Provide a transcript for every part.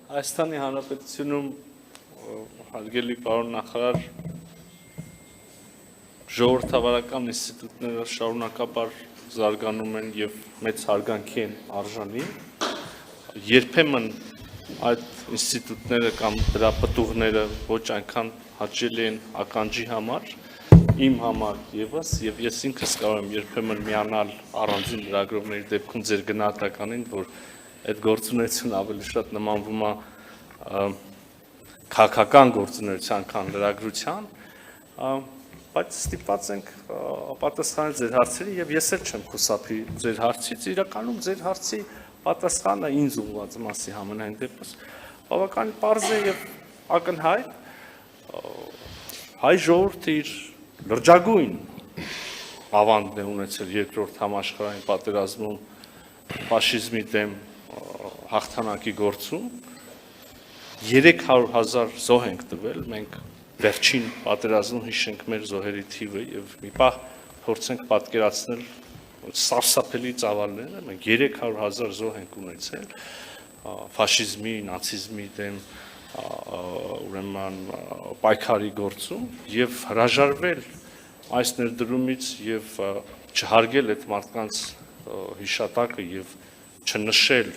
Հայաստանի Հանրապետությունում հարգելի պարոն նախարար ժողովրդավարական ինստիտուտները շարունակաբար զարգանում են եւ մեծ հարգանքի են արժանի երբեմն այդ ինստիտուտները կամ դրա պտուղները ոչ այնքան հաճելի են ականջի համար իմ համար եւս եւ ես ինքս կարող եմ երբեմն միանալ առանձին լրագրողների դեպքում ձեր գնահատականին որ այդ գործունեությունը ավելի շատ նմանվում է քաղաքական գործունեության քան լրագրության, բայց ստիպված ենք պատասխանել ձեր հարցերի եւ ես էլ չեմ խուսափի ձեր հարցից, իրականում ձեր հարցի պատասխանը ինձ ուղղված մասի համենայն դեպս բավականին պարզ է եւ ակնհայտ հայ ժողովուրդը իր լրջագույն ավանդն է ունեցել երկրորդ համաշխարհային պատերազմում ֆաշիզմի դեմ հաղթանակի գործում 300,000 զոհ ենք տվել, մենք վերջին պատերազմում հիշենք մեր զոհերի թիվը եւ մի պահ փորձենք պատկերացնել սարսափելի ծավալները, մենք 300,000 զոհ ենք ունեցել ֆաշիզմի, նացիզմի դեմ ուրեմն պայքարի գործում եւ հրաժարվել այս ներդրումից եւ չհարգել այդ մարդկանց հիշատակը եւ չնշել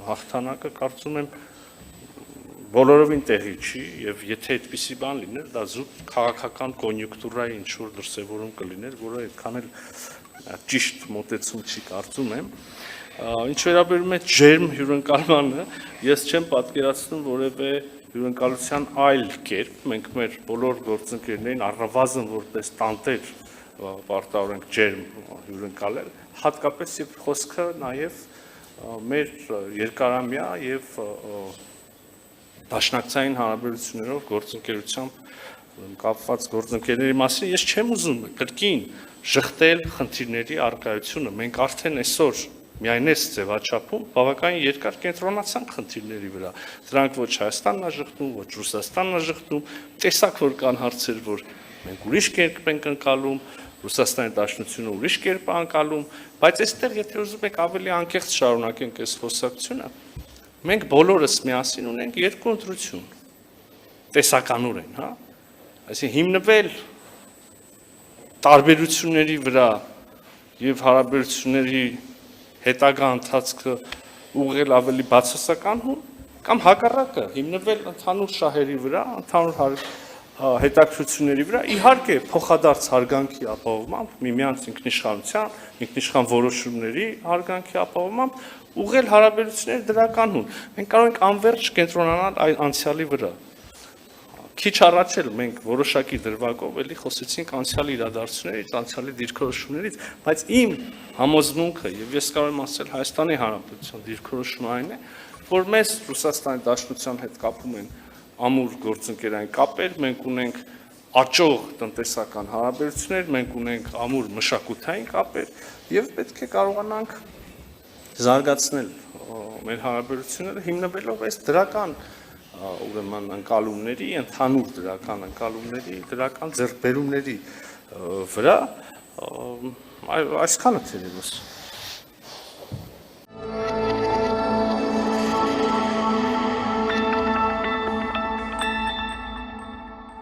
հաղթանակը կարծում եմ բոլորովին տեղի չի եւ եթե այդպիսի բան լիներ դա զուտ քաղաքական կոնյունկտուրայի ինչ որ դրսևորում կլիներ որը այդքան էլ ճիշտ մոտեցում չի կարծում եմ ինչ վերաբերում է ջերմ հյուրընկալմանը ես չեմ պատկերացնում որևէ հյուրընկալության այլ կերպ մենք մեր բոլոր գործընկերներին առնվազն որպես տանտեր պարտավորենք ջերմ հյուրընկալել հատկապես եւ խոսքը նաեւ մեր երկարամյա եւ դաշնակցային հարաբերություններով գործընկերությամբ կապված գործընկերների մասին ես չեմ ուզում կրկին շղթել խնդիրների առկայությունը մենք արդեն այսօր միայն այս ձևաչափում բավականին երկար կենտրոնացանք խնդիրների վրա դրանք ոչ Հայաստանն է շղթում ոչ Ռուսաստանն է շղթում տեսակ որ կան հարցեր որ մենք ուրիշ կերպ ենք ընկալում Ռուսաստանի Դաշնությունը ուրիշ կերպ է ընկալում բայց այստեղ եթե ուզում եք ավելի անկեղծ շարունակենք այս խոսակցությունը մենք բոլորս միասին ունենք երկու ընտրություն տեսականորեն հա այսինքն հիմնվել տարբերությունների վրա եւ հարաբերությունների հետագա ընթացքը ուղղել ավելի բացասական կամ հակառակը հիմնվել ընդհանուր շահերի վրա ընդհանուր հետաքրությունների վրա իհարկե փոխադարձ հարգանքի ապահովմամբ միմյանց ինքնիշխանության ինքնիշխան որոշումների հարգանքի ապահովմամբ ուղղել հարաբերությունները դրականուն մենք կարող ենք անվերջ կենտրոնանալ այդ անցյալի վրա քիչ առաջ էլ մենք որոշակի դրվագով էլի խոսեցինք անցյալի իրադարձություններից անցյալի դիրքորոշումներից բայց իմ համոզմունքը եւ ես կարող եմ ասել Հայաստանի Հանրապետության դիրքորոշումը այն է որ մեզ Ռուսաստանի Դաշնության հետ կապում են ամուր գործընկերային կապեր մենք ունենք աճող տնտեսական հարաբերություններ մենք ունենք ամուր մշակութային կապեր եւ պետք է կարողանանք զարգացնել մեր հարաբերությունները հիմնվելով այս դրական ուրեմն ընկալումների ընդհանուր դրական ընկալումների դրական ձեռքբերումների վրա այսքանը թերևս